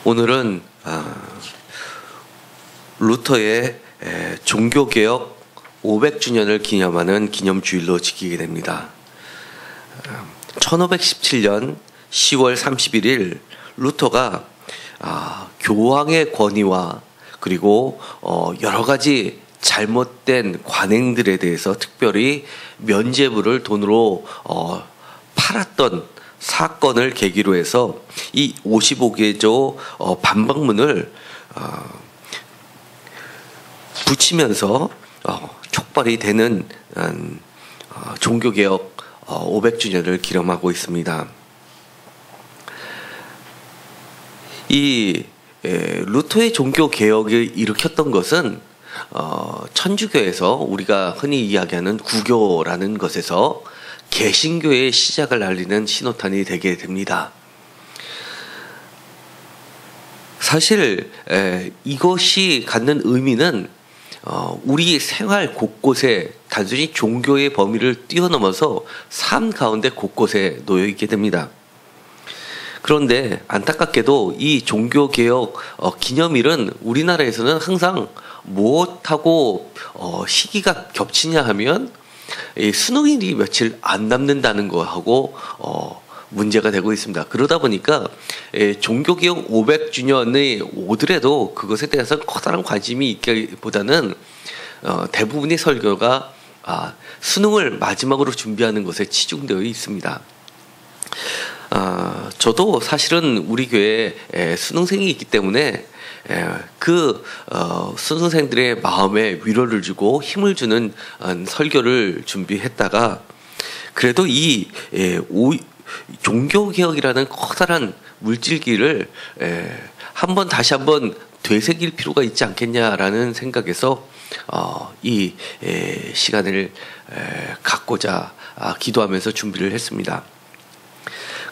오늘은 루터의 종교개혁 500주년을 기념하는 기념주일로 지키게 됩니다. 1517년 10월 31일 루터가 교황의 권위와 그리고 여러 가지 잘못된 관행들에 대해서 특별히 면죄부를 돈으로 팔았던 사건을 계기로 해서 이 55개조 반박문을 붙이면서 촉발이 되는 종교개혁 500주년을 기념하고 있습니다. 이 루터의 종교개혁을 일으켰던 것은 천주교에서 우리가 흔히 이야기하는 구교라는 것에서 개신교의 시작을 알리는 신호탄이 되게 됩니다. 사실 이것이 갖는 의미는 우리 생활 곳곳에 단순히 종교의 범위를 뛰어넘어서 삶 가운데 곳곳에 놓여 있게 됩니다. 그런데 안타깝게도 이 종교개혁 기념일은 우리나라에서는 항상 무엇하고 시기가 겹치냐 하면 수능일이 며칠 안 남는다는 거하고 문제가 되고 있습니다. 그러다 보니까 종교개혁 500주년이 오더라도 그것에 대해서 커다란 관심이 있기보다는 대부분의 설교가 수능을 마지막으로 준비하는 것에 치중되어 있습니다. 저도 사실은 우리 교회에 수능생이 있기 때문에 그 수능생들의 마음에 위로를 주고 힘을 주는 설교를 준비했다가 그래도 이 종교개혁이라는 커다란 물질기를 다시 한번 되새길 필요가 있지 않겠냐라는 생각에서 이 시간을 갖고자 기도하면서 준비를 했습니다.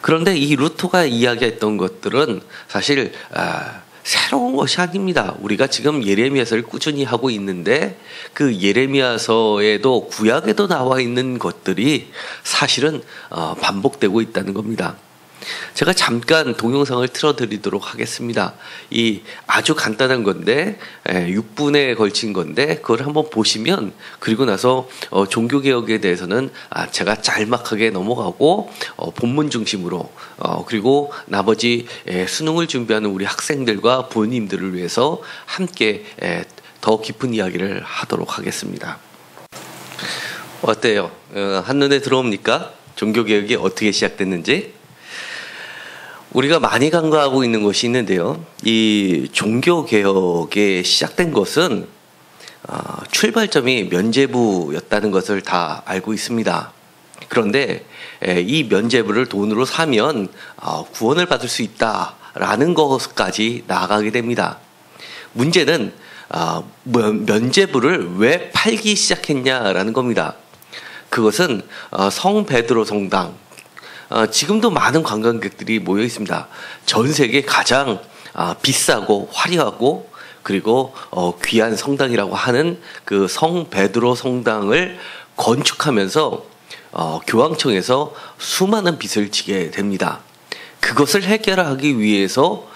그런데 이 루터가 이야기했던 것들은 사실 새로운 것이 아닙니다. 우리가 지금 예레미야서를 꾸준히 하고 있는데 그 예레미야서에도 구약에도 나와 있는 것들이 사실은 반복되고 있다는 겁니다. 제가 잠깐 동영상을 틀어드리도록 하겠습니다. 이 아주 간단한 건데 6분에 걸친 건데 그걸 한번 보시면 그리고 나서 종교개혁에 대해서는 제가 짤막하게 넘어가고 본문 중심으로 그리고 나머지 수능을 준비하는 우리 학생들과 부모님들을 위해서 함께 더 깊은 이야기를 하도록 하겠습니다. 어때요? 한눈에 들어옵니까? 종교개혁이 어떻게 시작됐는지? 우리가 많이 간과하고 있는 것이 있는데요. 이 종교개혁에 시작된 것은 출발점이 면죄부였다는 것을 다 알고 있습니다. 그런데 이 면죄부를 돈으로 사면 구원을 받을 수 있다라는 것까지 나아가게 됩니다. 문제는 면죄부를 왜 팔기 시작했냐라는 겁니다. 그것은 성 베드로 성당, 지금도 많은 관광객들이 모여 있습니다. 전 세계 가장 비싸고 화려하고 그리고 귀한 성당이라고 하는 그 성 베드로 성당을 건축하면서 교황청에서 수많은 빚을 지게 됩니다. 그것을 해결하기 위해서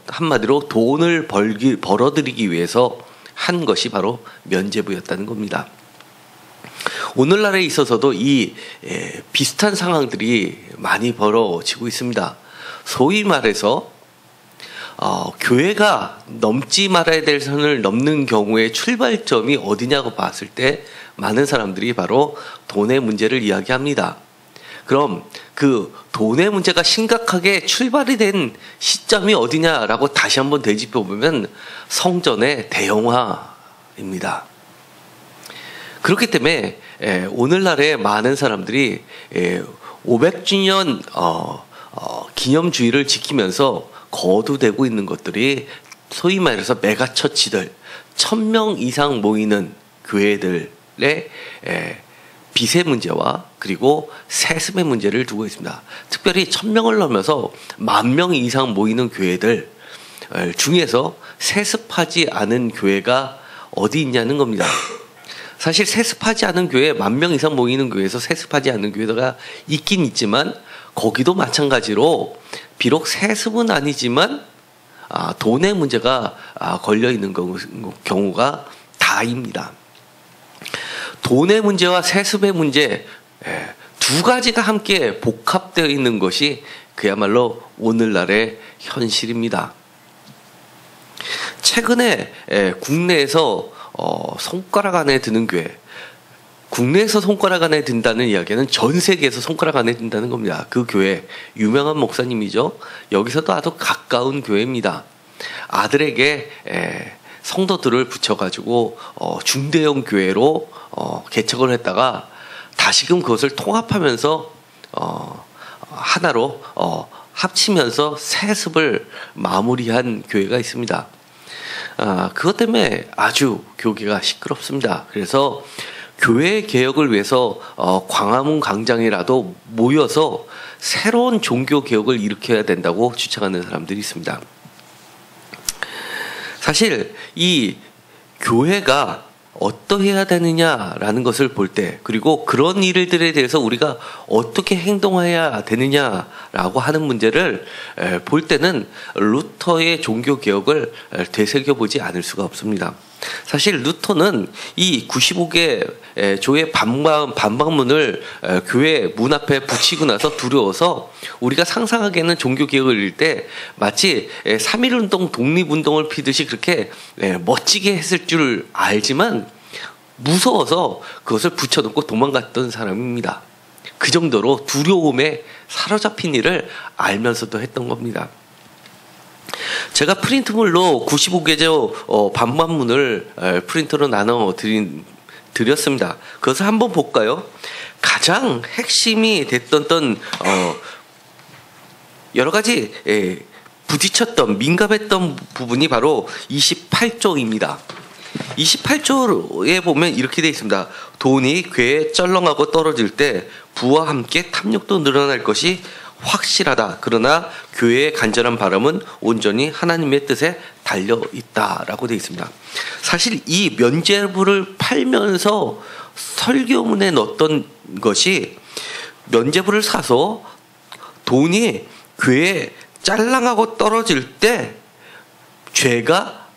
한마디로 돈을 벌어들이기 위해서 한 것이 바로 면죄부였다는 겁니다. 오늘날에 있어서도 이 비슷한 상황들이 많이 벌어지고 있습니다. 소위 말해서 교회가 넘지 말아야 될 선을 넘는 경우에 출발점이 어디냐고 봤을 때 많은 사람들이 바로 돈의 문제를 이야기합니다. 그럼 그 돈의 문제가 심각하게 출발이 된 시점이 어디냐라고 다시 한번 되짚어보면 성전의 대형화입니다. 그렇기 때문에 오늘날에 많은 사람들이 500주년 기념주의를 지키면서 거두되고 있는 것들이 소위 말해서 메가처치들 1000명 이상 모이는 교회들의 빚의 문제와 그리고 세습의 문제를 두고 있습니다. 특별히 1000명을 넘어서 10,000명 이상 모이는 교회들 중에서 세습하지 않은 교회가 어디 있냐는 겁니다. 사실 세습하지 않은 교회, 10,000명 이상 모이는 교회에서 세습하지 않는 교회가 있긴 있지만 거기도 마찬가지로 비록 세습은 아니지만 돈의 문제가 걸려 있는 경우가 다입니다. 돈의 문제와 세습의 문제 두 가지가 함께 복합되어 있는 것이 그야말로 오늘날의 현실입니다. 최근에 국내에서 손가락 안에 드는 교회, 국내에서 손가락 안에 든다는 이야기는 전 세계에서 손가락 안에 든다는 겁니다. 그 교회 유명한 목사님이죠. 여기서도 아주 가까운 교회입니다. 아들에게 성도들을 붙여가지고 중대형 교회로 개척을 했다가 다시금 그것을 통합하면서 하나로 합치면서 세습을 마무리한 교회가 있습니다. 그것 때문에 아주 교계가 시끄럽습니다. 그래서 교회 개혁을 위해서 광화문 광장이라도 모여서 새로운 종교 개혁을 일으켜야 된다고 주장하는 사람들이 있습니다. 사실 이 교회가 어떠해야 되느냐라는 것을 볼 때, 그리고 그런 일들에 대해서 우리가 어떻게 행동해야 되느냐라고 하는 문제를 볼 때는 루터의 종교개혁을 되새겨보지 않을 수가 없습니다. 사실 루터는 이 95개 조의 반박문을 교회 문 앞에 붙이고 나서 두려워서 우리가 상상하기에는 종교개혁을 읽을 때 마치 3.1운동 독립운동을 피듯이 그렇게 멋지게 했을 줄 알지만 무서워서 그것을 붙여놓고 도망갔던 사람입니다. 그 정도로 두려움에 사로잡힌 일을 알면서도 했던 겁니다. 제가 프린트물로 95개조 반박문을 프린터로 나눠 드렸습니다. 그것을 한번 볼까요? 가장 핵심이 됐던 여러 가지 부딪혔던 민감했던 부분이 바로 28조입니다. 28조에 보면 이렇게 되어 있습니다. 돈이 궤에 쩔렁하고 떨어질 때 부와 함께 탐욕도 늘어날 것이 확실하다. 그러나 교회의 간절한 바람은 온전히 하나님의 뜻에 달려 있다라고 되어 있습니다. 사실 이 면죄부를 팔면서 설교문에 넣었던 것이 면죄부를 사서 돈이 교회에 짤랑하고 떨어질 때 죄가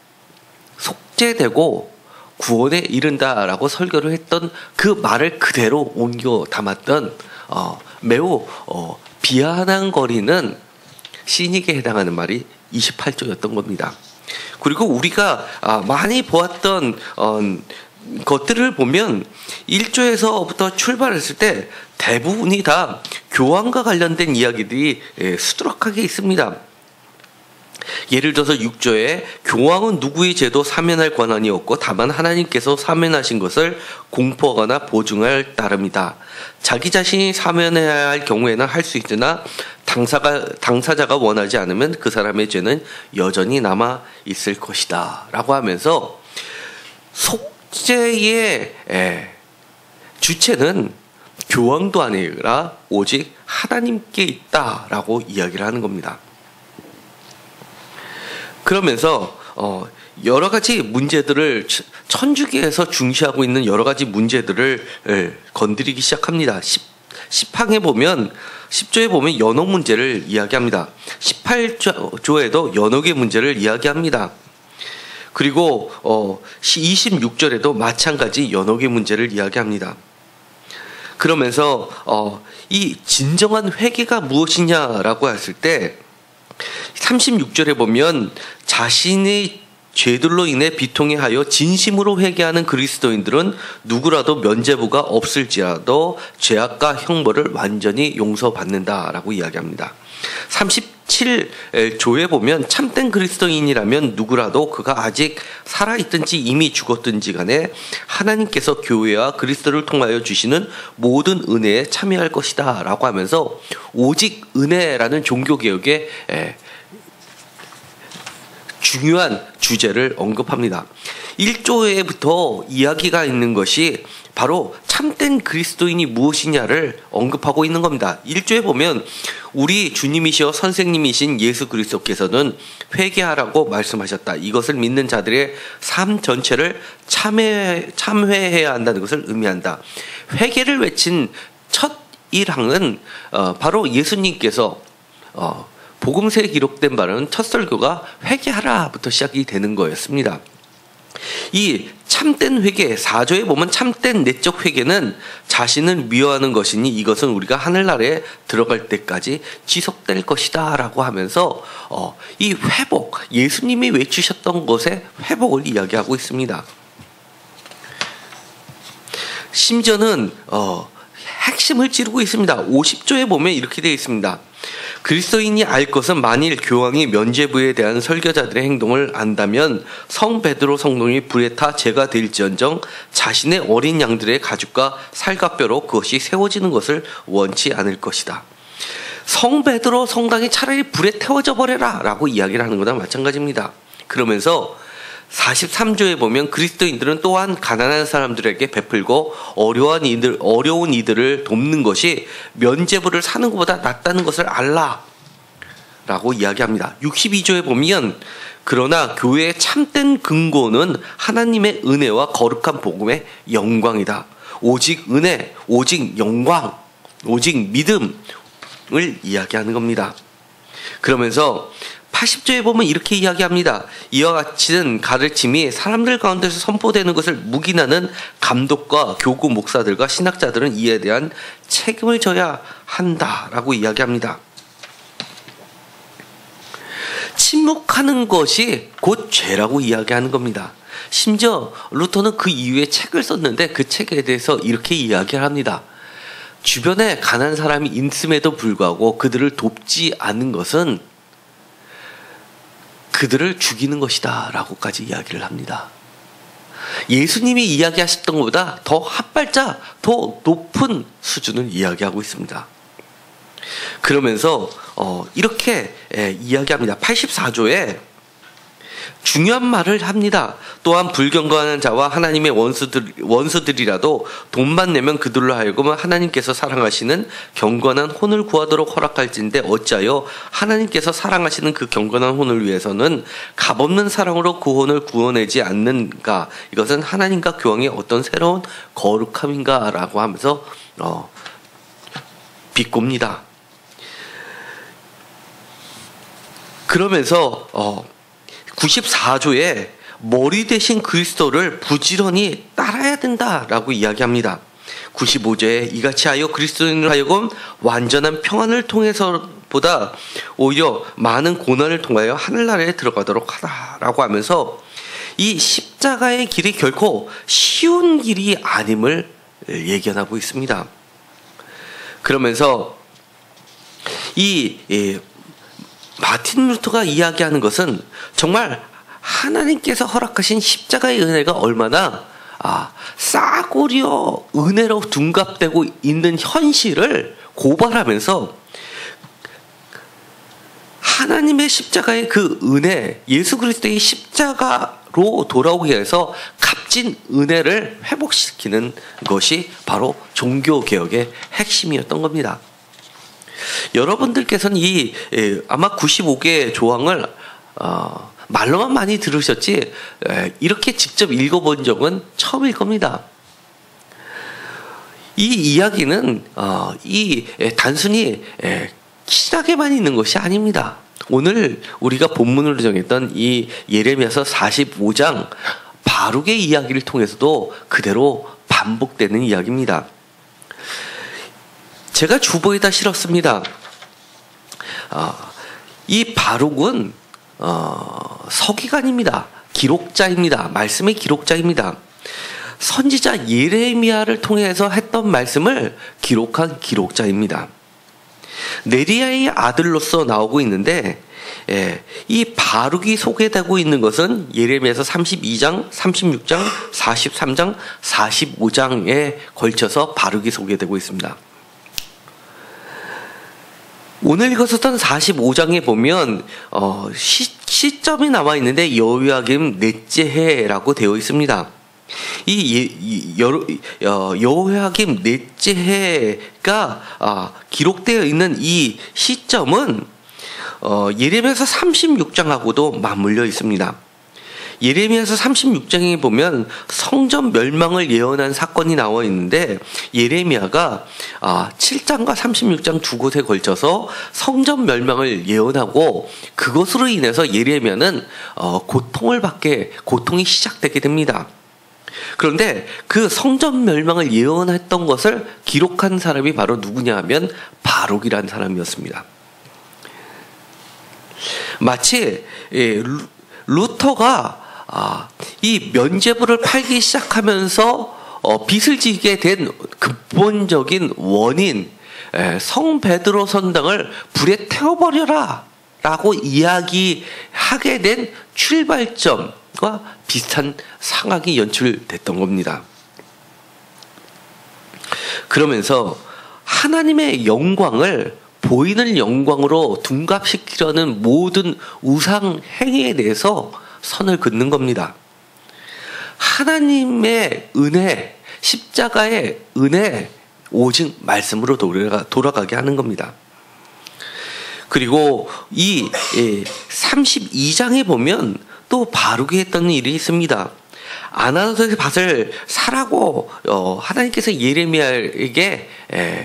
속죄되고 구원에 이른다라고 설교를 했던 그 말을 그대로 옮겨 담았던 매우 비아냥거리는 시닉에 해당하는 말이 28조였던 겁니다. 그리고 우리가 많이 보았던 것들을 보면 1조에서부터 출발했을 때 대부분이 다 교황과 관련된 이야기들이 수두룩하게 있습니다. 예를 들어서 6조에 교황은 누구의 죄도 사면할 권한이 없고 다만 하나님께서 사면하신 것을 공포하거나 보증할 따름이다. 자기 자신이 사면해야 할 경우에는 할 수 있으나 당사자가 원하지 않으면 그 사람의 죄는 여전히 남아 있을 것이다 라고 하면서 속죄의 주체는 교황도 아니라 오직 하나님께 있다라고 이야기를 하는 겁니다. 그러면서 여러 가지 문제들을 천주교에서 중시하고 있는 여러 가지 문제들을 건드리기 시작합니다. 10항에 보면 10조에 보면 연옥 문제를 이야기합니다. 18조에도 연옥의 문제를 이야기합니다. 그리고 26절에도 마찬가지 연옥의 문제를 이야기합니다. 그러면서 이 진정한 회개가 무엇이냐라고 했을 때 36절에 보면 자신의 죄들로 인해 비통해 하여 진심으로 회개하는 그리스도인들은 누구라도 면죄부가 없을지라도 죄악과 형벌을 완전히 용서받는다라고 이야기합니다. 37조에 보면 참된 그리스도인이라면 누구라도 그가 아직 살아있든지 이미 죽었든지 간에 하나님께서 교회와 그리스도를 통하여 주시는 모든 은혜에 참여할 것이다 라고 하면서 오직 은혜라는 종교개혁의 중요한 주제를 언급합니다. 1조에부터 이야기가 있는 것이 바로 참된 그리스도인이 무엇이냐를 언급하고 있는 겁니다. 1조에 보면 우리 주님이시여 선생님이신 예수 그리스도께서는 회개하라고 말씀하셨다. 이것을 믿는 자들의 삶 전체를 참회해야 한다는 것을 의미한다. 회개를 외친 첫 1항은 바로 예수님께서 복음서에 기록된 바는 첫 설교가 회개하라부터 시작이 되는 거였습니다. 이 참된 회개, 4조에 보면 참된 내적 회개는 자신을 미워하는 것이니 이것은 우리가 하늘나라에 들어갈 때까지 지속될 것이다 라고 하면서 이 회복, 예수님이 외치셨던 것의 회복을 이야기하고 있습니다. 심지어는 핵심을 찌르고 있습니다. 50조에 보면 이렇게 되어 있습니다. 그리스도인이 알 것은 만일 교황이 면죄부에 대한 설교자들의 행동을 안다면 성 베드로 성동이 불에 타 재가 될지언정 자신의 어린 양들의 가죽과 살과 뼈로 그것이 세워지는 것을 원치 않을 것이다. 성 베드로 성당이 차라리 불에 태워져 버려라 라고 이야기를 하는 거나 마찬가지입니다. 그러면서 43조에 보면 그리스도인들은 또한 가난한 사람들에게 베풀고 어려운 이들을 돕는 것이 면죄부를 사는 것보다 낫다는 것을 알라 라고 이야기합니다. 62조에 보면 그러나 교회의 참된 근거는 하나님의 은혜와 거룩한 복음의 영광이다. 오직 은혜, 오직 영광, 오직 믿음을 이야기하는 겁니다. 그러면서 80조에 보면 이렇게 이야기합니다. 이와 같이는 가르침이 사람들 가운데서 선포되는 것을 묵인하는 감독과 교구 목사들과 신학자들은 이에 대한 책임을 져야 한다라고 이야기합니다. 침묵하는 것이 곧 죄라고 이야기하는 겁니다. 심지어 루터는 그 이후에 책을 썼는데 그 책에 대해서 이렇게 이야기를 합니다. 주변에 가난한 사람이 있음에도 불구하고 그들을 돕지 않는 것은 그들을 죽이는 것이다 라고까지 이야기를 합니다. 예수님이 이야기하셨던 것보다 더 한 발짝 더 높은 수준을 이야기하고 있습니다. 그러면서 이렇게 이야기합니다. 84조에 중요한 말을 합니다. 또한 불경건하는 자와 하나님의 원수들이라도 돈만 내면 그들로 하여금 하나님께서 사랑하시는 경건한 혼을 구하도록 허락할진데 어찌하여 하나님께서 사랑하시는 그 경건한 혼을 위해서는 값없는 사랑으로 그 혼을 구원하지 않는가? 이것은 하나님과 교황의 어떤 새로운 거룩함인가? 라고 하면서 비꼽니다. 그러면서 94조에 머리 대신 그리스도를 부지런히 따라야 된다라고 이야기합니다. 95조에 이같이 하여 그리스도인을 하여금 완전한 평안을 통해서보다 오히려 많은 고난을 통하여 하늘나라에 들어가도록 하다라고 하면서 이 십자가의 길이 결코 쉬운 길이 아님을 예견하고 있습니다. 그러면서 마틴 루터가 이야기하는 것은 정말 하나님께서 허락하신 십자가의 은혜가 얼마나 싸구려 은혜로 둔갑되고 있는 현실을 고발하면서 하나님의 십자가의 그 은혜, 예수 그리스도의 십자가로 돌아오기 위해서 값진 은혜를 회복시키는 것이 바로 종교개혁의 핵심이었던 겁니다. 여러분들께서는 아마 95개의 조항을 말로만 많이 들으셨지 이렇게 직접 읽어본 적은 처음일 겁니다. 이 이야기는 단순히 신학에만 있는 것이 아닙니다. 오늘 우리가 본문으로 정했던 이 예레미야서 45장 바룩의 이야기를 통해서도 그대로 반복되는 이야기입니다. 제가 주보에다 실었습니다. 이 바룩은 서기관입니다. 기록자입니다. 말씀의 기록자입니다. 선지자 예레미야를 통해서 했던 말씀을 기록한 기록자입니다. 네리야의 아들로서 나오고 있는데 이 바룩이 소개되고 있는 것은 예레미야서 32장, 36장, 43장, 45장에 걸쳐서 바룩이 소개되고 있습니다. 오늘 읽었었던 45장에 보면 시점이 나와 있는데 여호야김 넷째 해라고 되어 있습니다. 이 여호야김 넷째 해가 기록되어 있는 이 시점은 예레미야서 36장하고도 맞물려 있습니다. 예레미야서 36장에 보면 성전 멸망을 예언한 사건이 나와 있는데 예레미야가 7장과 36장 두 곳에 걸쳐서 성전 멸망을 예언하고 그것으로 인해서 예레미야는 고통이 시작되게 됩니다. 그런데 그 성전 멸망을 예언했던 것을 기록한 사람이 바로 누구냐 하면 바룩이라는 사람이었습니다. 마치 루터가 이 면죄부를 팔기 시작하면서 빚을 지게 된 근본적인 원인 성 베드로 성당을 불에 태워버려라 라고 이야기하게 된 출발점과 비슷한 상황이 연출됐던 겁니다. 그러면서 하나님의 영광을 보이는 영광으로 둔갑시키려는 모든 우상 행위에 대해서 선을 긋는 겁니다. 하나님의 은혜, 십자가의 은혜, 오직 말씀으로 돌아가게 하는 겁니다. 그리고 이 32장에 보면 또 바룩이 했던 일이 있습니다. 아나토의 밭을 사라고 하나님께서 예레미야에게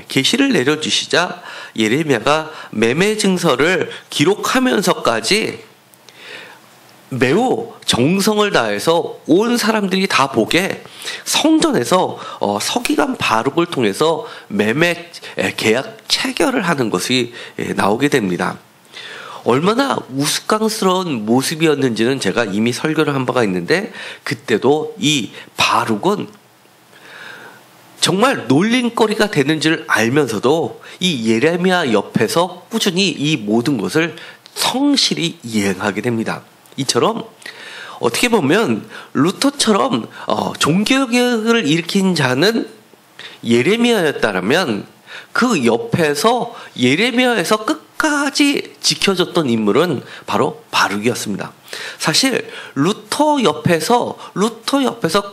계시를 내려주시자 예레미야가 매매 증서를 기록하면서까지 매우 정성을 다해서 온 사람들이 다 보게 성전에서 서기관 바룩을 통해서 매매 계약 체결을 하는 것이 나오게 됩니다. 얼마나 우스꽝스러운 모습이었는지는 제가 이미 설교를 한 바가 있는데 그때도 이 바룩은 정말 놀림거리가 되는 줄 알면서도 이 예레미야 옆에서 꾸준히 이 모든 것을 성실히 이행하게 됩니다. 이처럼 어떻게 보면 루터처럼 종교개혁을 일으킨 자는 예레미야였다면 그 옆에서 예레미야에서 끝까지 지켜줬던 인물은 바로 바룩이었습니다. 사실 루터 옆에서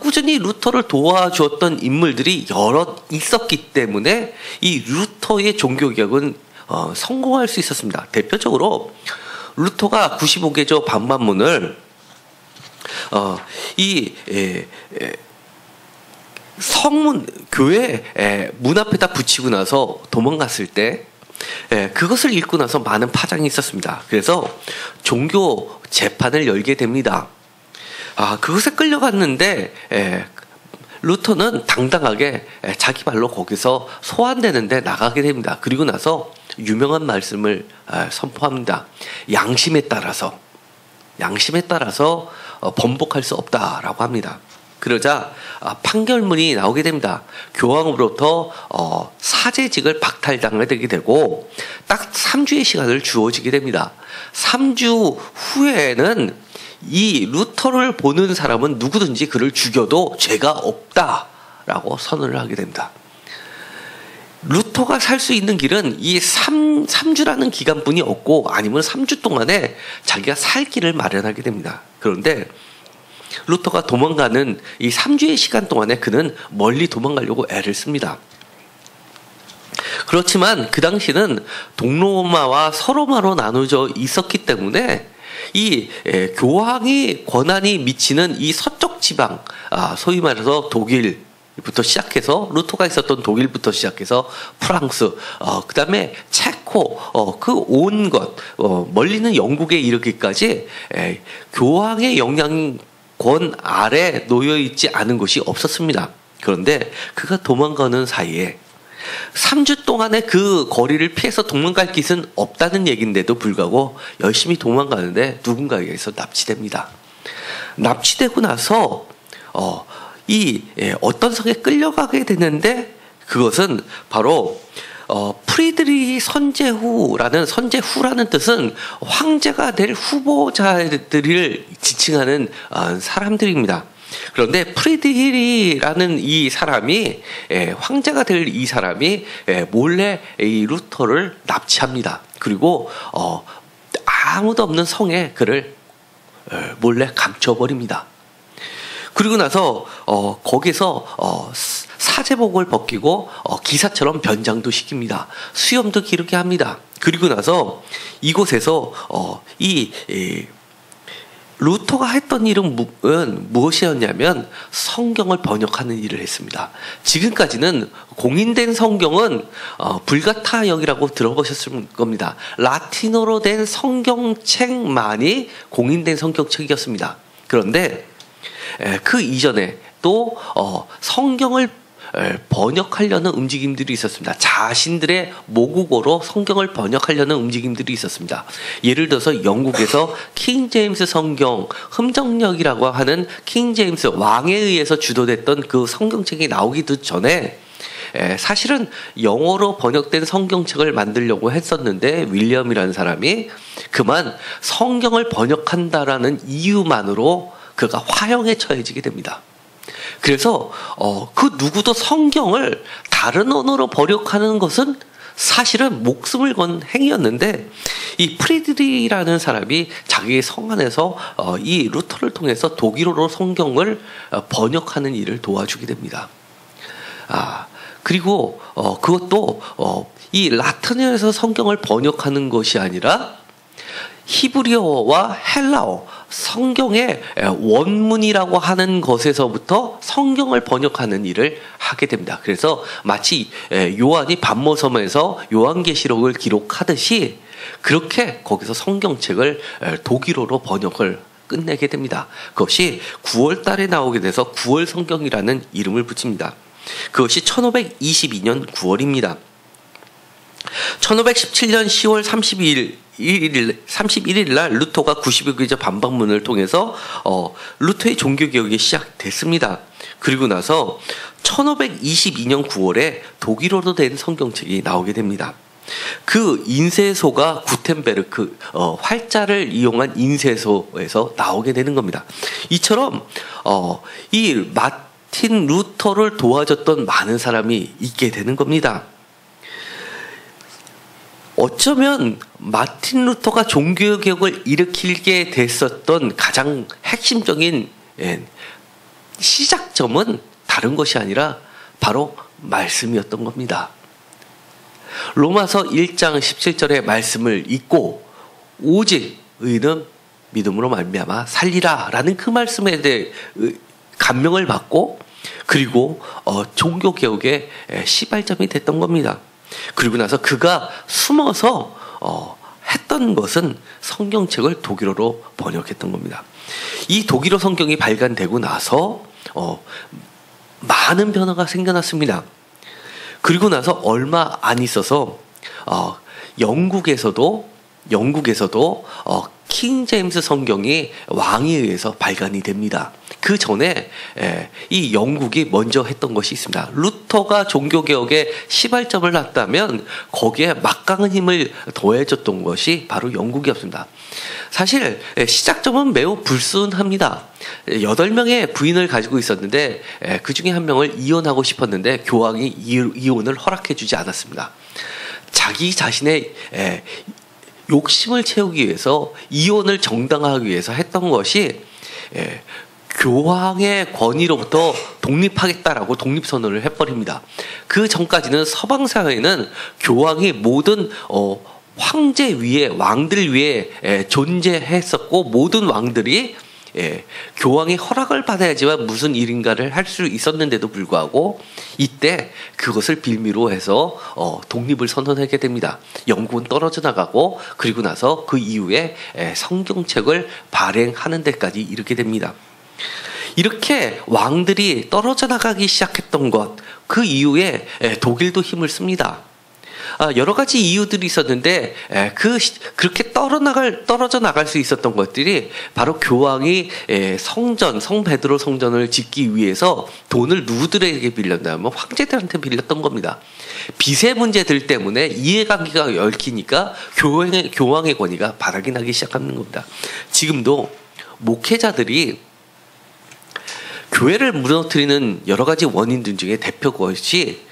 꾸준히 루터를 도와주었던 인물들이 여러 있었기 때문에 이 루터의 종교개혁은 성공할 수 있었습니다. 대표적으로 루터가 95개조 반반문을 성문 교회 문 앞에다 붙이고 나서 도망갔을 때 그것을 읽고 나서 많은 파장이 있었습니다. 그래서 종교 재판을 열게 됩니다. 그것에 끌려갔는데 루터는 당당하게 자기 발로 거기서 소환되는데 나가게 됩니다. 그리고 나서 유명한 말씀을 선포합니다. 양심에 따라서 번복할 수 없다라고 합니다. 그러자 판결문이 나오게 됩니다. 교황으로부터 사제직을 박탈당하게 되고 딱 3주의 시간을 주어지게 됩니다. 3주 후에는 이 루터를 보는 사람은 누구든지 그를 죽여도 죄가 없다라고 선언을 하게 됩니다. 루터가 살 수 있는 길은 이 3주라는 기간뿐이 없고 아니면 3주 동안에 자기가 살 길을 마련하게 됩니다. 그런데 루터가 도망가는 이 3주의 시간 동안에 그는 멀리 도망가려고 애를 씁니다. 그렇지만 그 당시는 동로마와 서로마로 나누어져 있었기 때문에 이 교황이 권한이 미치는 이 서쪽 지방, 소위 말해서 독일부터 시작해서 루터가 있었던 독일부터 시작해서 프랑스, 그 다음에 체코, 그 온 것, 멀리는 영국에 이르기까지 교황의 영향권 아래 놓여 있지 않은 곳이 없었습니다. 그런데 그가 도망가는 사이에 3주 동안에 그 거리를 피해서 도망갈 곳은 없다는 얘기인데도 불구하고 열심히 도망가는데 누군가에 의해서 납치됩니다. 납치되고 나서 어떤 성에 끌려가게 되는데 그것은 바로 프리드리히 선제후라는 뜻은 황제가 될 후보자들을 지칭하는 사람들입니다. 그런데 프리드리히라는 이 사람이 황제가 될 이 사람이 몰래 이 루터를 납치합니다. 그리고 아무도 없는 성에 그를 몰래 감춰버립니다. 그리고 나서 거기서 사제복을 벗기고 기사처럼 변장도 시킵니다. 수염도 기르게 합니다. 그리고 나서 이곳에서 루터가 했던 일은 무엇이었냐면 성경을 번역하는 일을 했습니다. 지금까지는 공인된 성경은 불가타역이라고 들어보셨을 겁니다. 라틴어로 된 성경책만이 공인된 성경책이었습니다. 그런데 그 이전에 또 성경을 번역하려는 움직임들이 있었습니다. 자신들의 모국어로 성경을 번역하려는 움직임들이 있었습니다. 예를 들어서 영국에서 킹 제임스 성경, 흠정역이라고 하는 킹 제임스 왕에 의해서 주도됐던 그 성경책이 나오기도 전에 사실은 영어로 번역된 성경책을 만들려고 했었는데 윌리엄이라는 사람이 그만 성경을 번역한다라는 이유만으로 그가 화형에 처해지게 됩니다. 그래서 그 누구도 성경을 다른 언어로 번역하는 것은 사실은 목숨을 건 행위였는데 이 프리드리라는 사람이 자기의 성안에서 이 루터를 통해서 독일어로 성경을 번역하는 일을 도와주게 됩니다. 그리고 그것도 이 라틴어에서 성경을 번역하는 것이 아니라 히브리어와 헬라어, 성경의 원문이라고 하는 것에서부터 성경을 번역하는 일을 하게 됩니다. 그래서 마치 요한이 반모섬에서 요한계시록을 기록하듯이 그렇게 거기서 성경책을 독일어로 번역을 끝내게 됩니다. 그것이 9월 달에 나오게 돼서 9월 성경이라는 이름을 붙입니다. 그것이 1522년 9월입니다. 1517년 10월 31일 날 루터가 90일기적 반박문을 통해서 루터의 종교개혁이 시작됐습니다. 그리고 나서 1522년 9월에 독일어로 된 성경책이 나오게 됩니다. 그 인쇄소가 구텐베르크 활자를 이용한 인쇄소에서 나오게 되는 겁니다. 이처럼 이 마틴 루터를 도와줬던 많은 사람이 있게 되는 겁니다. 어쩌면 마틴 루터가 종교개혁을 일으키게 됐었던 가장 핵심적인 시작점은 다른 것이 아니라 바로 말씀이었던 겁니다. 로마서 1장 17절의 말씀을 읽고 오직 의는 믿음으로 말미암아 살리라 라는 그 말씀에 대해 감명을 받고 그리고 종교개혁의 시발점이 됐던 겁니다. 그리고 나서 그가 숨어서 했던 것은 성경책을 독일어로 번역했던 겁니다. 이 독일어 성경이 발간되고 나서 많은 변화가 생겨났습니다. 그리고 나서 얼마 안 있어서 영국에서도 킹 제임스 성경이 왕에 의해서 발간이 됩니다. 그 전에 이 영국이 먼저 했던 것이 있습니다. 루터가 종교개혁에 시발점을 놨다면 거기에 막강한 힘을 더해줬던 것이 바로 영국이었습니다. 사실 시작점은 매우 불순합니다. 8명의 부인을 가지고 있었는데 그 중에 한 명을 이혼하고 싶었는데 교황이 이혼을 허락해주지 않았습니다. 자기 자신의 욕심을 채우기 위해서 이혼을 정당화하기 위해서 했던 것이 교황의 권위로부터 독립하겠다라고 독립선언을 해버립니다. 그 전까지는 서방 사회는 교황이 모든 황제 위에 왕들 위에 존재했었고 모든 왕들이 교황의 허락을 받아야지만 무슨 일인가를 할 수 있었는데도 불구하고 이때 그것을 빌미로 해서 독립을 선언하게 됩니다. 영국은 떨어져 나가고 그리고 나서 그 이후에 성경책을 발행하는 데까지 이르게 됩니다. 이렇게 왕들이 떨어져 나가기 시작했던 것, 그 이후에 독일도 힘을 씁니다. 여러 가지 이유들이 있었는데 그렇게 떨어져 나갈 수 있었던 것들이 바로 교황이 성 베드로 성전을 짓기 위해서 돈을 누구들에게 빌렸냐면 황제들한테 빌렸던 겁니다. 빚의 문제들 때문에 이해관계가 얽히니까 교황의 권위가 바닥이 나기 시작하는 겁니다. 지금도 목회자들이 교회를 무너뜨리는 여러 가지 원인들 중에 대표 것이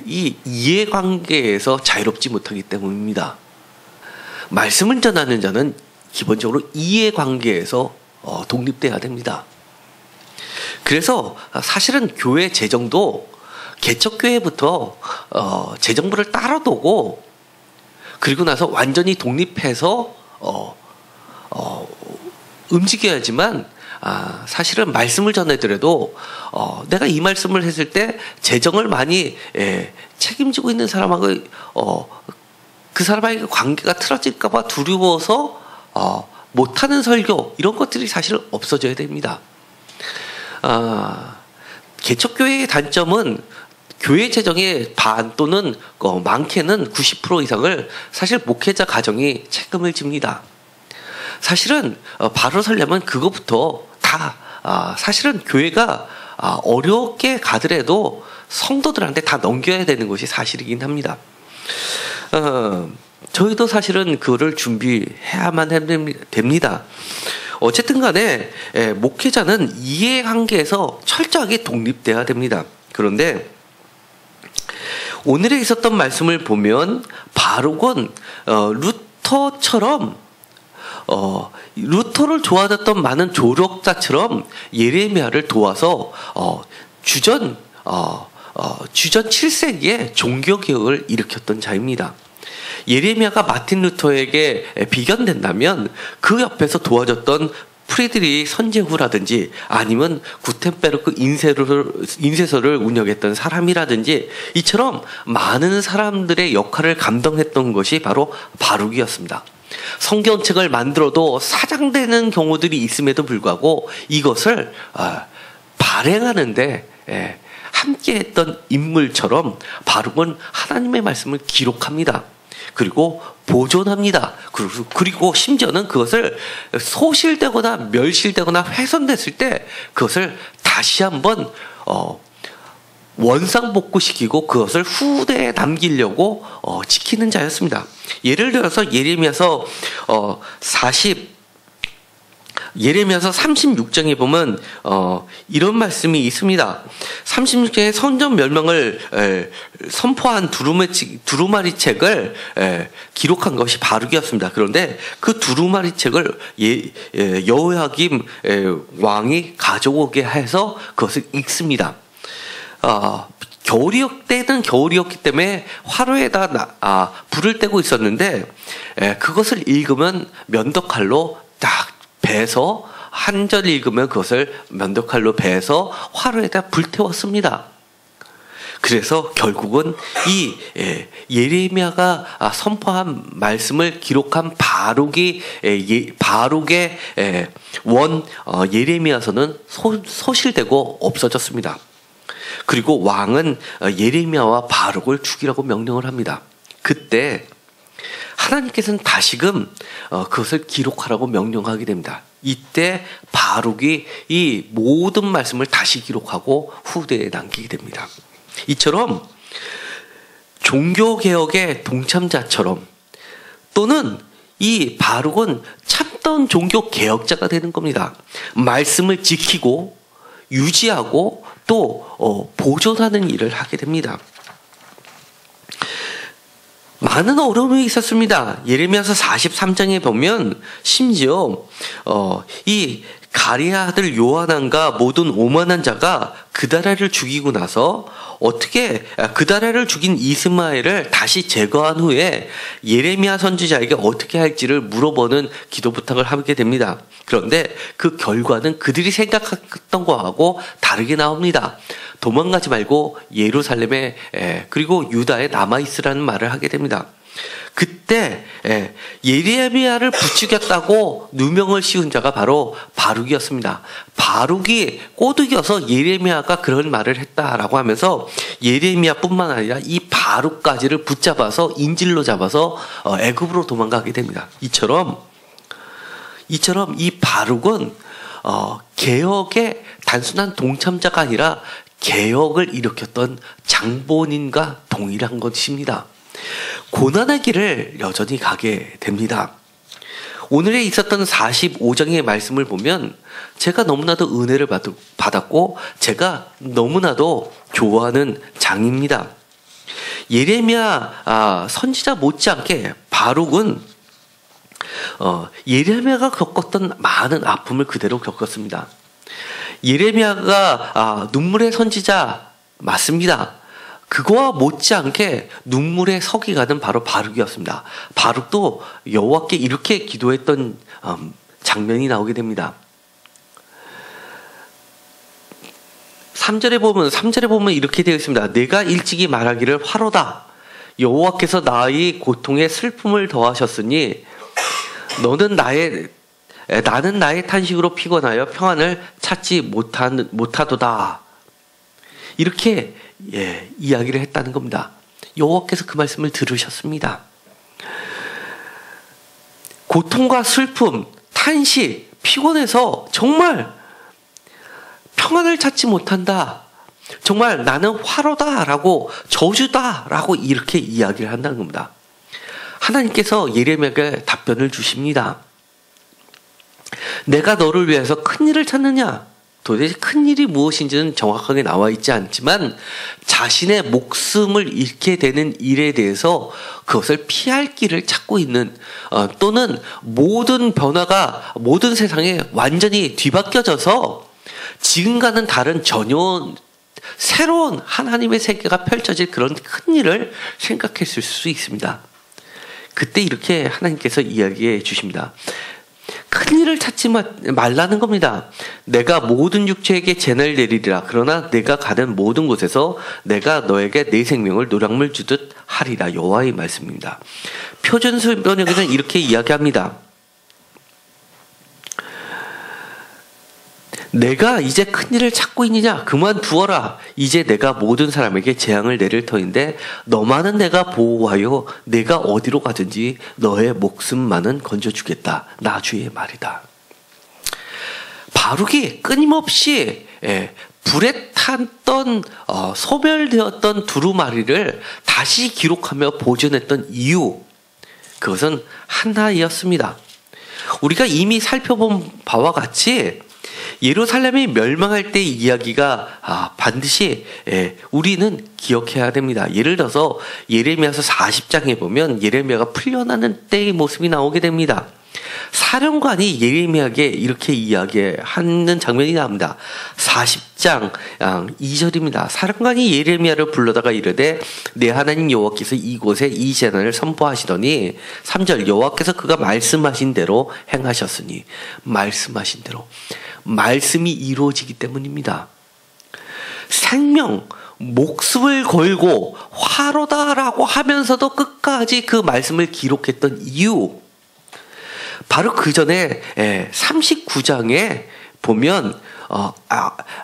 이 이해관계에서 자유롭지 못하기 때문입니다. 말씀을 전하는 자는 기본적으로 이해관계에서 독립돼야 됩니다. 그래서 사실은 교회 재정도 개척교회부터 재정부를 따라두고 그리고 나서 완전히 독립해서 움직여야지만 사실은 말씀을 전해드려도 내가 이 말씀을 했을 때 재정을 많이 책임지고 있는 사람하고 그 사람에게 관계가 틀어질까봐 두려워서 못하는 설교 이런 것들이 사실은 없어져야 됩니다. 개척교회의 단점은 교회 재정의 반 또는 많게는 90% 이상을 사실 목회자 가정이 책임을 집니다. 사실은 바로 서려면 그것부터 다 사실은 교회가 어렵게 가더라도 성도들한테 다 넘겨야 되는 것이 사실이긴 합니다. 저희도 사실은 그거를 준비해야만 됩니다. 어쨌든 간에 목회자는 이해 관계에서 철저하게 독립돼야 됩니다. 그런데 오늘에 있었던 말씀을 보면 바룩은 루터처럼 루터를 좋아했던 많은 조력자처럼 예레미야를 도와서 주전 7세기에 종교개혁을 일으켰던 자입니다. 예레미야가 마틴 루터에게 비견된다면 그 옆에서 도와줬던 프리드리히 선제후라든지 아니면 구텐베르크 인쇄소를 운영했던 사람이라든지 이처럼 많은 사람들의 역할을 감당했던 것이 바로 바룩이었습니다. 성경책을 만들어도 사장되는 경우들이 있음에도 불구하고 이것을 발행하는데 함께했던 인물처럼 바룩은 하나님의 말씀을 기록합니다. 그리고 보존합니다. 그리고 심지어는 그것을 소실되거나 멸실되거나 훼손됐을 때 그것을 다시 한번 원상복구시키고 그것을 후대에 남기려고 지키는 자였습니다. 예를 들어서 예레미야서 36장에 보면 이런 말씀이 있습니다. 36장에 성전 멸망을 선포한 두루마리 책을 기록한 것이 바룩이었습니다. 그런데 그 두루마리 책을 여호야김 왕이 가져오게 해서 그것을 읽습니다. 때는 겨울이었기 때문에 화로에다 불을 떼고 있었는데 그것을 읽으면 면도칼로 딱 베서 한 절 읽으면 그것을 면도칼로 베서 화로에다 불태웠습니다. 그래서 결국은 이 예레미야가 선포한 말씀을 기록한 바룩의 예레미야서는 소실되고 없어졌습니다. 그리고 왕은 예레미야와 바룩을 죽이라고 명령을 합니다. 그때 하나님께서는 다시금 그것을 기록하라고 명령하게 됩니다. 이때 바룩이 이 모든 말씀을 다시 기록하고 후대에 남기게 됩니다. 이처럼 종교개혁의 동참자처럼 또는 이 바룩은 참던 종교개혁자가 되는 겁니다. 말씀을 지키고 유지하고 또 보존하는 일을 하게 됩니다. 많은 어려움이 있었습니다. 예레미야서 43장에 보면 심지어 이 가랴 아들 요하난과 모든 오만한 자가 그다랴를 죽이고 나서 어떻게 그다랴를 죽인 이스마엘을 다시 제거한 후에 예레미야 선지자에게 어떻게 할지를 물어보는 기도 부탁을 하게 됩니다. 그런데 그 결과는 그들이 생각했던 거하고 다르게 나옵니다. 도망가지 말고 예루살렘에 그리고 유다에 남아있으라는 말을 하게 됩니다. 그때 예레미야를 부추겼다고 누명을 씌운 자가 바로 바룩이었습니다. 바룩이 꼬드겨서 예레미야가 그런 말을 했다라고 하면서 예레미야뿐만 아니라 이 바룩까지를 붙잡아서 인질로 잡아서 애굽으로 도망가게 됩니다. 이처럼 이 바룩은 개혁의 단순한 동참자가 아니라 개혁을 일으켰던 장본인과 동일한 것입니다. 고난의 길을 여전히 가게 됩니다. 오늘에 있었던 45장의 말씀을 보면 제가 너무나도 은혜를 받았고 제가 너무나도 좋아하는 장입니다. 예레미야 선지자 못지않게 바룩은 예레미야가 겪었던 많은 아픔을 그대로 겪었습니다. 예레미야가 눈물의 선지자 맞습니다. 그거와 못지않게 눈물의 서기관은 바로 바룩이었습니다. 바룩도 여호와께 이렇게 기도했던 장면이 나오게 됩니다. 3절에 보면 이렇게 되어 있습니다. 내가 일찍이 말하기를 화로다. 여호와께서 나의 고통에 슬픔을 더하셨으니 나는 나의 탄식으로 피곤하여 평안을 찾지 못하도다. 이렇게 이야기를 했다는 겁니다. 여호와께서 그 말씀을 들으셨습니다. 고통과 슬픔, 탄식, 피곤해서 정말 평안을 찾지 못한다. 정말 나는 화로다라고 저주다라고 이렇게 이야기를 한다는 겁니다. 하나님께서 예레미야에게 답변을 주십니다. 내가 너를 위해서 큰 일을 찾느냐? 도대체 큰 일이 무엇인지는 정확하게 나와 있지 않지만 자신의 목숨을 잃게 되는 일에 대해서 그것을 피할 길을 찾고 있는 또는 모든 변화가 모든 세상에 완전히 뒤바뀌어져서 지금과는 다른 전혀 새로운 하나님의 세계가 펼쳐질 그런 큰 일을 생각했을 수 있습니다. 그때 이렇게 하나님께서 이야기해 주십니다. 큰 일을 찾지 말라는 겁니다. 내가 모든 육체에게 재난을 내리리라. 그러나 내가 가는 모든 곳에서 내가 너에게 내 생명을 노량물 주듯 하리라. 여호와의 말씀입니다. 표준수 번역에는 이렇게 이야기합니다. 내가 이제 큰일을 찾고 있느냐? 그만두어라. 이제 내가 모든 사람에게 재앙을 내릴 터인데 너만은 내가 보호하여 내가 어디로 가든지 너의 목숨만은 건져주겠다. 나 주의 말이다. 바룩이 끊임없이 불에 탔던 소멸되었던 두루마리를 다시 기록하며 보존했던 이유, 그것은 하나이었습니다. 우리가 이미 살펴본 바와 같이 예루살렘이 멸망할 때의 이야기가 반드시 우리는 기억해야 됩니다. 예를 들어서 예레미야서 40장에 보면 예레미야가 풀려나는 때의 모습이 나오게 됩니다. 사령관이 예레미야에게 이렇게 이야기하는 장면이 나옵니다. 40장 2절입니다. 사령관이 예레미야를 불러다가 이르되 내 하나님 여호와께서 이곳에 이 재난을 선포하시더니 3절 여호와께서 그가 말씀하신 대로 행하셨으니 말씀하신 대로 말씀이 이루어지기 때문입니다. 생명, 목숨을 걸고 화로다라고 하면서도 끝까지 그 말씀을 기록했던 이유, 바로 그 전에 39장에 보면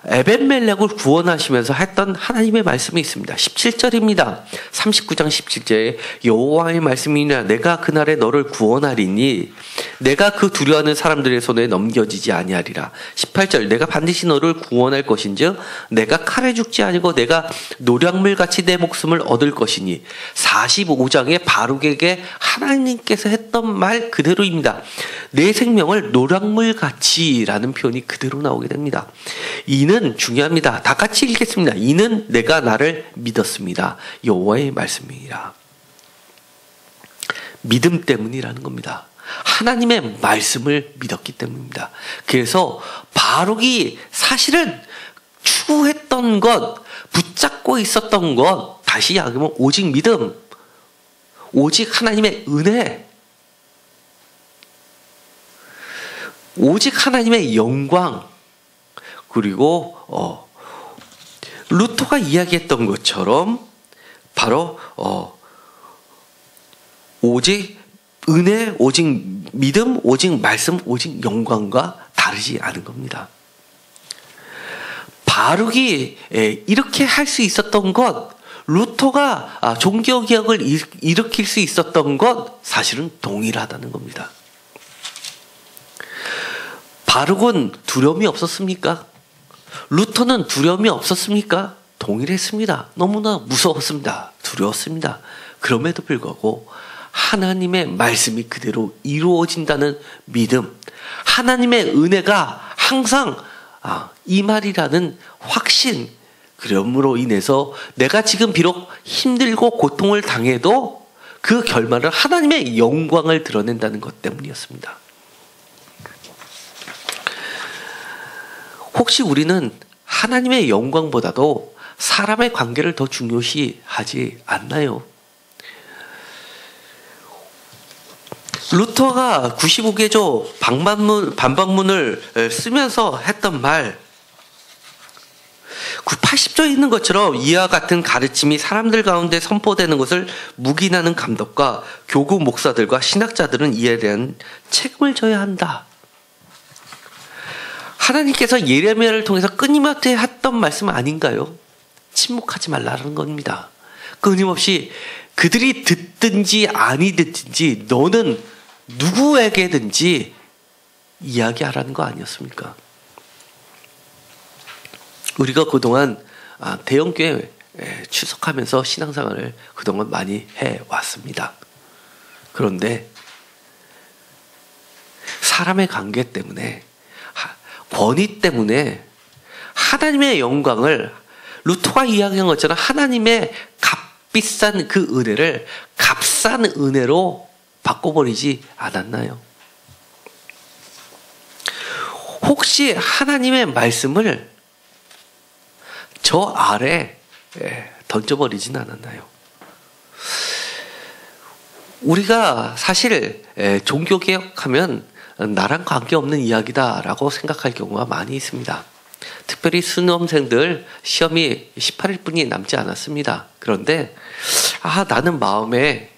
에벤멜렉을 구원하시면서 했던 하나님의 말씀이 있습니다. 17절입니다. 39장 17절에 여호와의 말씀이냐 내가 그날에 너를 구원하리니 내가 그 두려워하는 사람들의 손에 넘겨지지 아니하리라. 18절 내가 반드시 너를 구원할 것인즉 내가 칼에 죽지 아니고 내가 노량물같이 내 목숨을 얻을 것이니. 45장에 바룩에게 하나님께서 했던 말 그대로입니다. 내 생명을 노량물같이라는 표현이 그대로 나오게 됩니다. 이는 중요합니다. 다 같이 읽겠습니다. 이는 내가 나를 믿었습니다. 여호와의 말씀이니라. 믿음 때문이라는 겁니다. 하나님의 말씀을 믿었기 때문입니다. 그래서 바룩이 사실은 추구했던 것, 붙잡고 있었던 것, 다시 이야기하면 오직 믿음, 오직 하나님의 은혜, 오직 하나님의 영광, 그리고 루터가 이야기했던 것처럼 바로 오직 은혜, 오직 믿음, 오직 말씀, 오직 영광과 다르지 않은 겁니다. 바룩이 이렇게 할 수 있었던 것, 루터가 종교개혁을 일으킬 수 있었던 것, 사실은 동일하다는 겁니다. 바룩은 두려움이 없었습니까? 루터는 두려움이 없었습니까? 동일했습니다. 너무나 무서웠습니다. 두려웠습니다. 그럼에도 불구하고 하나님의 말씀이 그대로 이루어진다는 믿음, 하나님의 은혜가 항상 임하리라는 확신, 그럼으로 인해서 내가 지금 비록 힘들고 고통을 당해도 그 결말은 하나님의 영광을 드러낸다는 것 때문이었습니다. 혹시 우리는 하나님의 영광보다도 사람의 관계를 더 중요시하지 않나요? 루터가 95개조 반박문을 쓰면서 했던 말, 80조에 있는 것처럼 이와 같은 가르침이 사람들 가운데 선포되는 것을 묵인하는 감독과 교구 목사들과 신학자들은 이에 대한 책임을 져야 한다. 하나님께서 예레미야를 통해서 끊임없이 했던 말씀 아닌가요? 침묵하지 말라는 겁니다. 끊임없이 그들이 듣든지 아니 듣든지 너는 누구에게든지 이야기하라는 거 아니었습니까? 우리가 그동안 대형교회 출석하면서 신앙생활을 그동안 많이 해왔습니다. 그런데 사람의 관계 때문에, 권위 때문에 하나님의 영광을, 루터가 이야기한 것처럼 하나님의 값비싼 그 은혜를 값싼 은혜로 바꿔버리지 않았나요? 혹시 하나님의 말씀을 저 아래 던져버리진 않았나요? 우리가 사실 종교개혁하면 나랑 관계없는 이야기다라고 생각할 경우가 많이 있습니다. 특별히 수험생들 시험이 18일뿐이 남지 않았습니다. 그런데 나는 마음에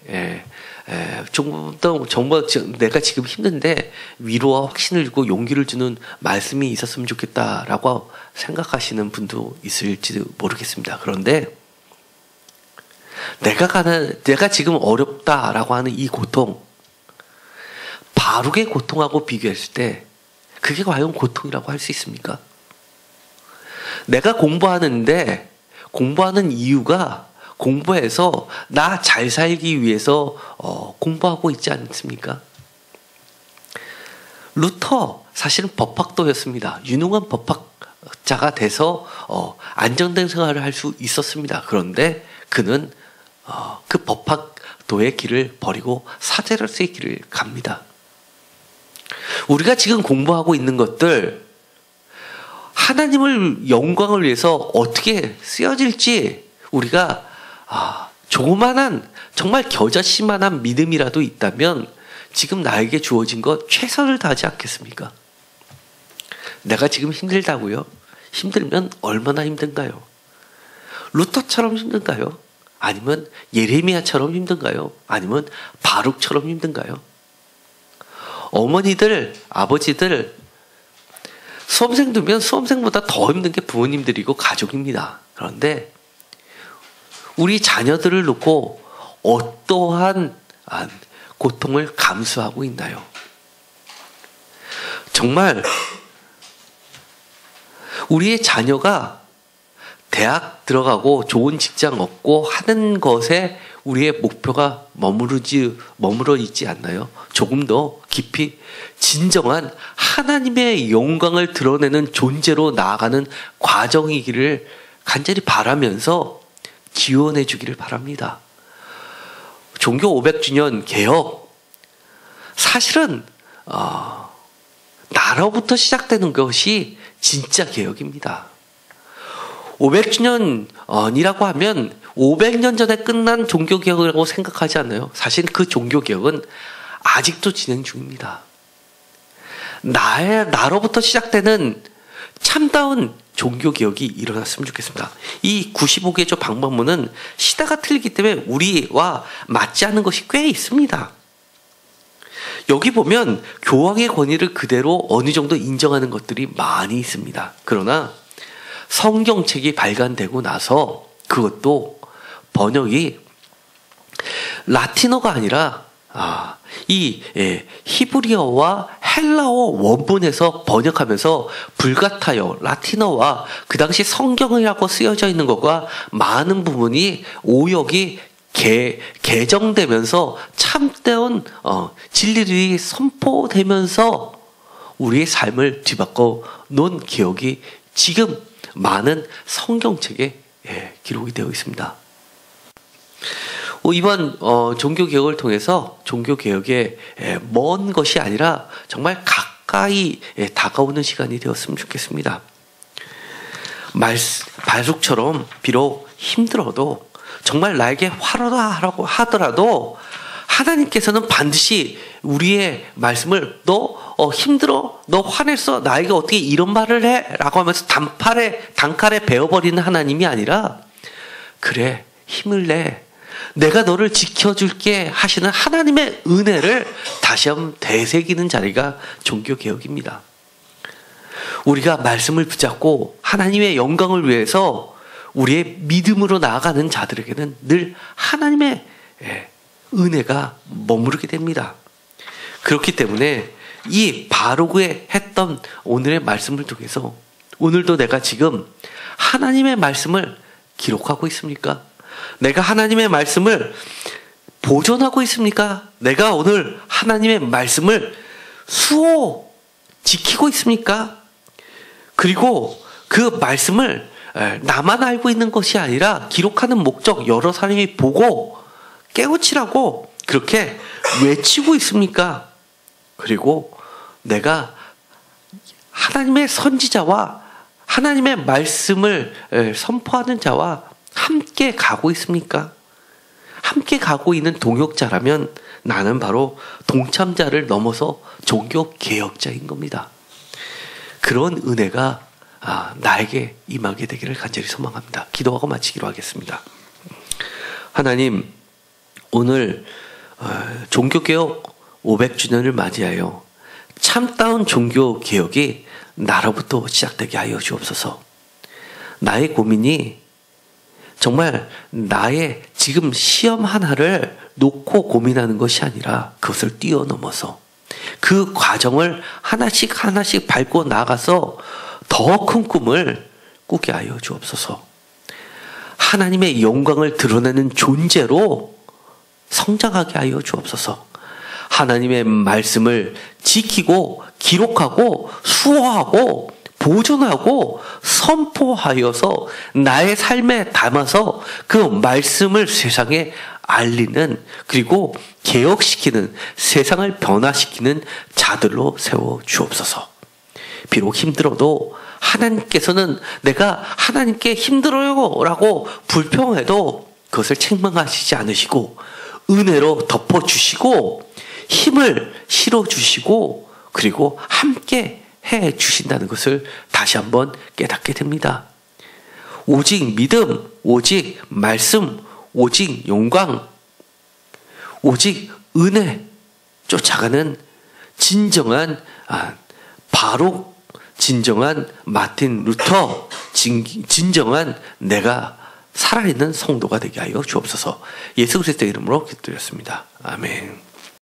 정말 내가 지금 힘든데 위로와 확신을 주고 용기를 주는 말씀이 있었으면 좋겠다라고 생각하시는 분도 있을지 모르겠습니다. 그런데 내가 지금 어렵다라고 하는 이 고통, 바룩의 고통하고 비교했을 때 그게 과연 고통이라고 할 수 있습니까? 내가 공부하는데 공부하는 이유가 공부해서 나 잘 살기 위해서 공부하고 있지 않습니까? 루터 사실은 법학도였습니다. 유능한 법학자가 돼서 안정된 생활을 할 수 있었습니다. 그런데 그는 그 법학도의 길을 버리고 사제로서의 길을 갑니다. 우리가 지금 공부하고 있는 것들 하나님을 영광을 위해서 어떻게 쓰여질지 우리가 조그만한 정말 겨자씨만한 믿음이라도 있다면 지금 나에게 주어진 것 최선을 다하지 않겠습니까? 내가 지금 힘들다고요? 힘들면 얼마나 힘든가요? 루터처럼 힘든가요? 아니면 예레미야처럼 힘든가요? 아니면 바룩처럼 힘든가요? 어머니들, 아버지들, 수험생 두면 수험생보다 더 힘든 게 부모님들이고 가족입니다. 그런데 우리 자녀들을 놓고 어떠한 고통을 감수하고 있나요? 정말 우리의 자녀가 대학 들어가고 좋은 직장 얻고 하는 것에 우리의 목표가 머물러 있지 않나요? 조금 더 깊이 진정한 하나님의 영광을 드러내는 존재로 나아가는 과정이기를 간절히 바라면서 기원해 주기를 바랍니다. 종교 500주년 개혁, 사실은 나로부터 시작되는 것이 진짜 개혁입니다. 500주년이라고 하면 500년 전에 끝난 종교개혁이라고 생각하지 않나요? 사실 그 종교개혁은 아직도 진행 중입니다. 나로부터 시작되는 참다운 종교개혁이 일어났으면 좋겠습니다. 이 95개조 방법문은 시대가 틀리기 때문에 우리와 맞지 않는 것이 꽤 있습니다. 여기 보면 교황의 권위를 그대로 어느 정도 인정하는 것들이 많이 있습니다. 그러나 성경책이 발간되고 나서 그것도 번역이 라틴어가 아니라 히브리어와 헬라어 원문에서 번역하면서 불가타요 라틴어와 그 당시 성경이라고 쓰여져 있는 것과 많은 부분이 오역이 개정되면서 참되온 진리들이 선포되면서 우리의 삶을 뒤바꿔 놓은 기억이 지금 많은 성경책에 기록이 되어 있습니다. 이번 종교개혁을 통해서 종교개혁에 먼 것이 아니라 정말 가까이 다가오는 시간이 되었으면 좋겠습니다. 바룩처럼 비록 힘들어도 정말 나에게 화로다 하더라도 하나님께서는 반드시 우리의 말씀을 너 힘들어? 너 화냈어? 나에게 어떻게 이런 말을 해? 라고 하면서 단칼에 베어버리는 하나님이 아니라 그래 힘을 내. 내가 너를 지켜줄게 하시는 하나님의 은혜를 다시 한번 되새기는 자리가 종교개혁입니다. 우리가 말씀을 붙잡고 하나님의 영광을 위해서 우리의 믿음으로 나아가는 자들에게는 늘 하나님의 은혜가 머무르게 됩니다. 그렇기 때문에 이 바로그에 했던 오늘의 말씀을 통해서 오늘도 내가 지금 하나님의 말씀을 기록하고 있습니까? 내가 하나님의 말씀을 보존하고 있습니까? 내가 오늘 하나님의 말씀을 수호 지키고 있습니까? 그리고 그 말씀을 나만 알고 있는 것이 아니라 기록하는 목적 여러 사람이 보고 깨우치라고 그렇게 외치고 있습니까? 그리고 내가 하나님의 선지자와 하나님의 말씀을 선포하는 자와 함께 가고 있습니까? 함께 가고 있는 동역자라면 나는 바로 동참자를 넘어서 종교개혁자인 겁니다. 그런 은혜가 나에게 임하게 되기를 간절히 소망합니다. 기도하고 마치기로 하겠습니다. 하나님, 오늘 종교개혁 500주년을 맞이하여 참다운 종교개혁이 나로부터 시작되게 하여 주옵소서. 나의 고민이 정말 나의 지금 시험 하나를 놓고 고민하는 것이 아니라 그것을 뛰어넘어서 그 과정을 하나씩 밟고 나가서 더 큰 꿈을 꾸게 하여 주옵소서. 하나님의 영광을 드러내는 존재로 성장하게 하여 주옵소서. 하나님의 말씀을 지키고 기록하고 수호하고 보존하고 선포하여서 나의 삶에 담아서 그 말씀을 세상에 알리는 그리고 개혁시키는 세상을 변화시키는 자들로 세워 주옵소서. 비록 힘들어도 하나님께서는 내가 하나님께 힘들어요 라고 불평해도 그것을 책망하시지 않으시고 은혜로 덮어주시고 힘을 실어주시고 그리고 함께 해 주신다는 것을 다시 한번 깨닫게 됩니다. 오직 믿음, 오직 말씀, 오직 영광, 오직 은혜 쫓아가는 진정한 바로 진정한 마틴 루터, 진정한 내가 살아있는 성도가 되게 하여 주옵소서. 예수 그리스도의 이름으로 기도드렸습니다. 아멘.